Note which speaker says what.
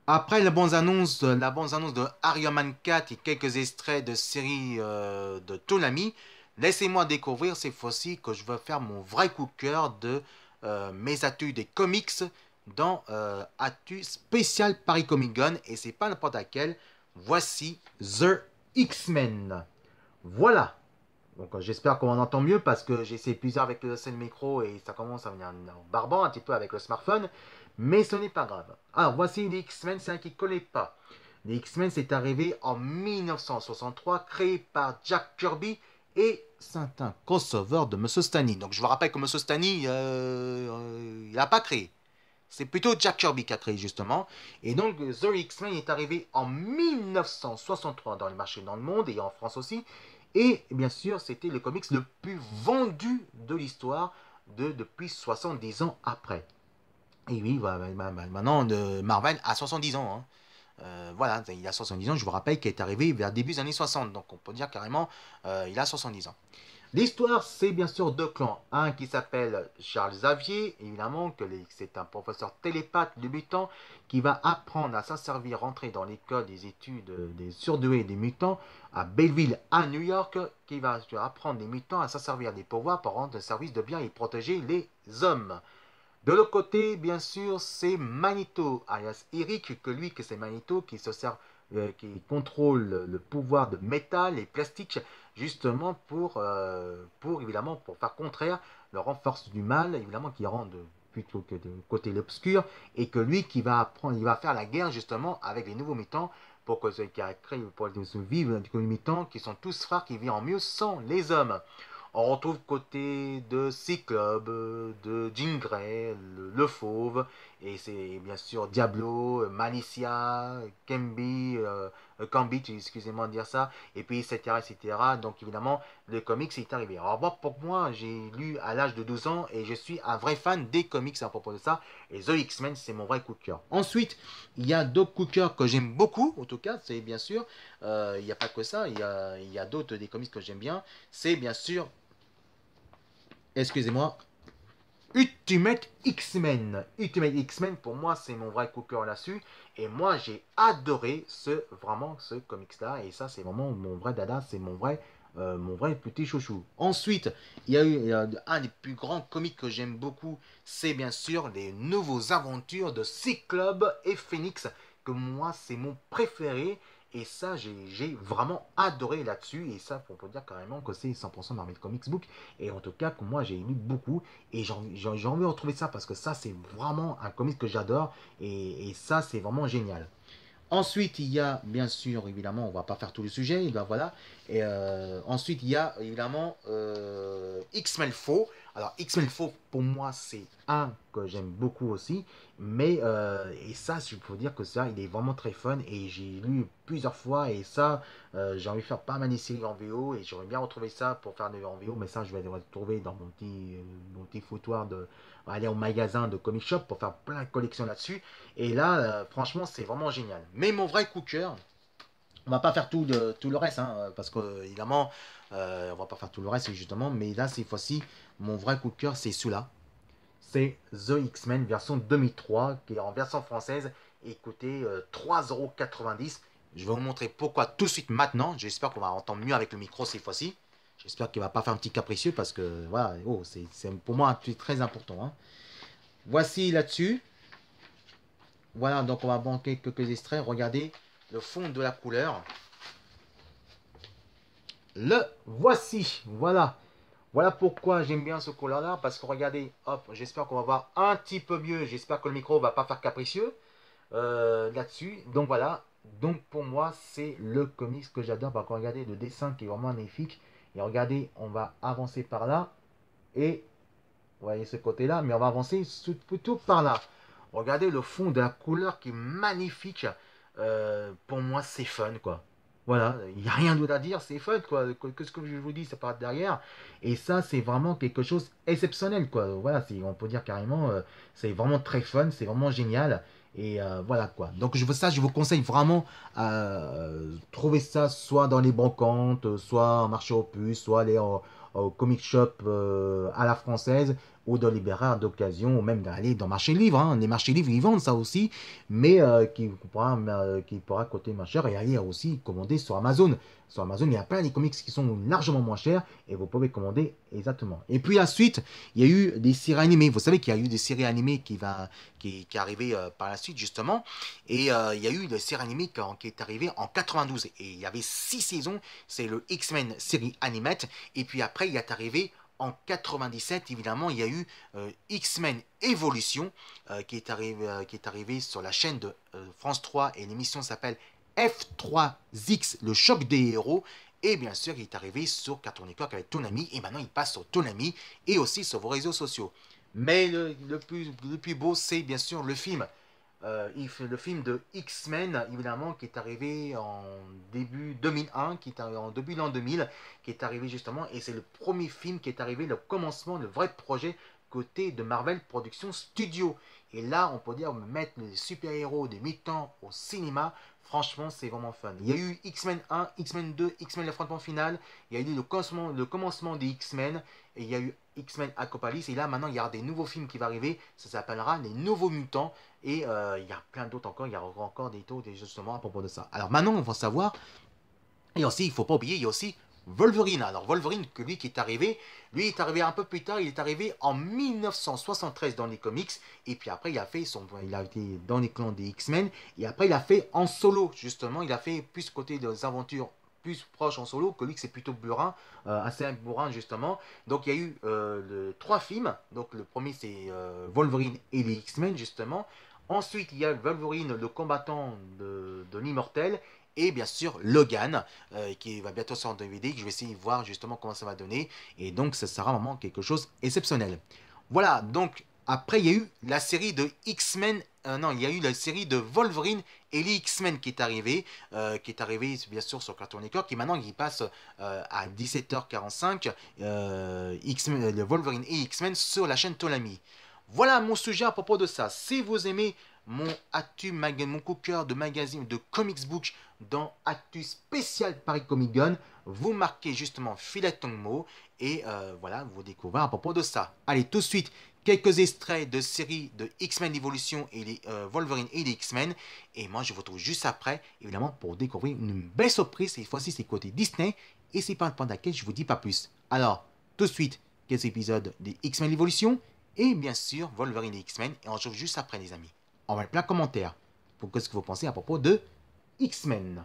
Speaker 1: Après la bande annonce de Iron Man 4 et quelques extraits de séries de Toonami, laissez-moi découvrir cette fois-ci que je veux faire mon vrai coup de cœur de mes atouts des comics dans Atu spécial Paris Comic Con et c'est pas n'importe laquelle. Voici The X-Men. Voilà. Donc j'espère qu'on entend mieux parce que j'ai essayé plusieurs avec le micro et ça commence à venir barbant un petit peu avec le smartphone. Mais ce n'est pas grave. Alors voici les X-Men, c'est un qui ne connaît pas. Les X-Men c'est arrivé en 1963, créé par Jack Kirby et c'est un crossover de Monsieur Stanley. Donc je vous rappelle que Monsieur Stanley, il n'a pas créé. C'est plutôt Jack Kirby qui a créé justement. Et donc The X-Men est arrivé en 1963 dans les marchés dans le monde et en France aussi. Et bien sûr, c'était le comics le plus vendu de l'histoire depuis 70 ans après. Et oui, maintenant, Marvel a 70 ans. Hein. Voilà, il a 70 ans, je vous rappelle qu'il est arrivé vers début des années 60. Donc on peut dire carrément, il a 70 ans. L'histoire, c'est bien sûr deux clans. Un qui s'appelle Charles Xavier, évidemment, c'est un professeur télépathe du mutant qui va apprendre à s'en servir, rentrer dans l'école des études des surdoués des mutants à Belleville, à New York, qui va apprendre les mutants à s'en servir des pouvoirs pour rendre service de bien et protéger les hommes. De l'autre côté, bien sûr, c'est Magneto, alias Eric, que c'est Magneto qui se sert, qui contrôle le pouvoir de métal et plastique, justement évidemment pour faire contraire leur force du mal, évidemment qui rendent plutôt que de côté l'obscur, et que lui qui va apprendre, il va faire la guerre justement avec les nouveaux mutants pour que qui a créé pour vivre les mutants qui sont tous frères qui vivent en mieux sans les hommes. On retrouve côté de Cyclope, de Jean Grey, le Fauve, et c'est bien sûr Diablo, Malicia, Gambit, excusez-moi de dire ça, et puis etc., etc. Donc évidemment, le comics est arrivé. Alors moi, pour moi, j'ai lu à l'âge de 12 ans, et je suis un vrai fan des comics à propos de ça, et The X-Men, c'est mon vrai coup de cœur. Ensuite, il y a d'autres coups de cœur que j'aime beaucoup, en tout cas, c'est bien sûr, il n'y a pas que ça, il y a d'autres des comics que j'aime bien, c'est bien sûr excusez-moi, Ultimate X-Men. Ultimate X-Men, pour moi, c'est mon vrai coup de cœur là-dessus. Et moi, j'ai adoré vraiment ce comics-là. Et ça, c'est vraiment mon vrai dada, c'est mon vrai petit chouchou. Ensuite, il y a un des plus grands comics que j'aime beaucoup, c'est bien sûr les nouveaux aventures de Cyclope et Phoenix, que moi, c'est mon préféré. Et ça, j'ai vraiment adoré là-dessus. Et ça, on peut dire carrément que c'est 100% Marvel Comics Book. Et en tout cas, que moi, j'ai lu beaucoup. Et j'ai envie de retrouver ça parce que ça, c'est vraiment un comics que j'adore. Et ça, c'est vraiment génial. Ensuite, il y a, bien sûr, évidemment, on va pas faire tout le sujet, et ben voilà. Et ensuite, il y a évidemment X-Men Faux. Alors, X-Men Faux, pour moi, c'est un que j'aime beaucoup aussi. Mais, et ça, je peux dire que ça, il est vraiment très fun. Et j'ai lu plusieurs fois. Et ça, j'ai envie de faire pas mal de séries en VO. Et j'aurais bien retrouvé ça pour faire des en VO. Mais ça, je vais le retrouver dans mon petit foutoir de. Aller au magasin de comic shop pour faire plein de collections là-dessus. Et là, franchement, c'est vraiment génial. Mais mon vrai coup de cœur, on va pas faire tout le reste, hein, parce que évidemment, on va pas faire tout le reste justement. Mais là, cette fois-ci, mon vrai coup de cœur, c'est celui-là. C'est The X-Men version 2003, qui est en version française et coûtait 3,90 €. Je vais vous montrer pourquoi tout de suite maintenant. J'espère qu'on va entendre mieux avec le micro cette fois-ci. J'espère qu'il va pas faire un petit capricieux parce que voilà, oh, c'est pour moi un truc très important. Hein. Voici là-dessus. Voilà, donc on va banquer quelques extraits. Regardez le fond de la couleur. Le voici. Voilà. Voilà pourquoi j'aime bien ce couleur-là. Parce que regardez, hop, j'espère qu'on va voir un petit peu mieux. J'espère que le micro va pas faire capricieux là-dessus. Donc voilà. Donc pour moi, c'est le comics que j'adore. Parce que regardez le dessin qui est vraiment magnifique. Et regardez, on va avancer par là. Et vous voyez ce côté-là. Mais on va avancer plutôt par là. Regardez le fond de la couleur qui est magnifique. Pour moi, c'est fun, quoi. Voilà, il n'y a rien d'autre à dire, c'est fun, quoi. Qu'est-ce que je vous dis, ça part derrière. Et ça, c'est vraiment quelque chose d'exceptionnel, quoi. Voilà, on peut dire carrément, c'est vraiment très fun, c'est vraiment génial. Et voilà, quoi. Donc, je vous conseille vraiment à trouver ça soit dans les brocantes, soit en marché aux puces, soit aller au comic shop à la française ou de libraires d'occasion, ou même d'aller dans marché livre. Hein. Les marchés livres, ils vendent ça aussi, mais qui pourra coûter moins cher et aller aussi commander sur Amazon. Sur Amazon, il y a plein de comics qui sont largement moins chers et vous pouvez commander exactement. Et puis ensuite, il y a eu des séries animées. Vous savez qu'il y a eu des séries animées qui est arrivé par la suite justement. Et il y a eu des séries animées qui est arrivée en 92. Et il y avait 6 saisons. C'est le X-Men série animate. Et puis après, il est arrivé en 97, évidemment, il y a eu X-Men Evolution qui est arrivé sur la chaîne de France 3 et l'émission s'appelle F3X, le choc des héros. Et bien sûr, il est arrivé sur Cartoon Network avec Toonami et maintenant il passe sur Toonami et aussi sur vos réseaux sociaux. Mais le plus beau, c'est bien sûr le film. Le film de X-Men, évidemment, qui est arrivé en début 2001, qui est arrivé en début de l'an 2000, qui est arrivé justement, et c'est le premier film qui est arrivé, le commencement, le vrai projet côté de Marvel Productions Studio. Et là, on peut dire, mettre les super-héros des mutants au cinéma, franchement, c'est vraiment fun. Il y a eu X-Men 1, X-Men 2, X-Men l'affrontement final, il y a eu le commencement des X-Men, et il y a eu X-Men Apocalypse, et là, maintenant, il y aura des nouveaux films qui vont arriver, ça s'appellera Les Nouveaux Mutants, et il y a plein d'autres encore, il y a encore des taux, des justement à propos de ça. Alors maintenant, on va savoir, et aussi, il ne faut pas oublier, il y a aussi Wolverine. Alors Wolverine, lui qui est arrivé, lui est arrivé un peu plus tard, il est arrivé en 1973 dans les comics, et puis après il a été dans les clans des X-Men, et après il a fait en solo, justement, il a fait plus côté des aventures plus proches en solo, que lui c'est plutôt bourrin, assez bourrin justement. Donc il y a eu 3 films, donc le premier c'est Wolverine et les X-Men justement. Ensuite, il y a Wolverine, le combattant de l'immortel, et bien sûr Logan, qui va bientôt sortir en DVD, que je vais essayer de voir justement comment ça va donner, et donc ça sera vraiment quelque chose d'exceptionnel. Voilà, donc après il y a eu la série de X-Men, non, il y a eu la série de Wolverine et les X-Men qui est arrivée bien sûr sur Cartoon Network, et maintenant il passe à 17h45, X-Men, le Wolverine et X-Men sur la chaîne Toonami. Voilà mon sujet à propos de ça. Si vous aimez mon coup de cœur de magazine, de comics book dans Actu spécial Paris Comic Gun, vous marquez justement Filet Tongmo et voilà, vous découvrez à propos de ça. Allez, tout de suite, quelques extraits de séries de X-Men Evolution et les Wolverine et les X-Men. Et moi, je vous retrouve juste après, évidemment, pour découvrir une belle surprise. Cette fois-ci, c'est côté Disney et c'est pas un point d'accueil, je vous dis pas plus. Alors, tout de suite, quelques épisodes des X-Men Evolution et bien sûr Wolverine et X-Men. Et on se retrouve juste après, les amis. On va mettre plein de commentaires pour ce que vous pensez à propos de X-Men.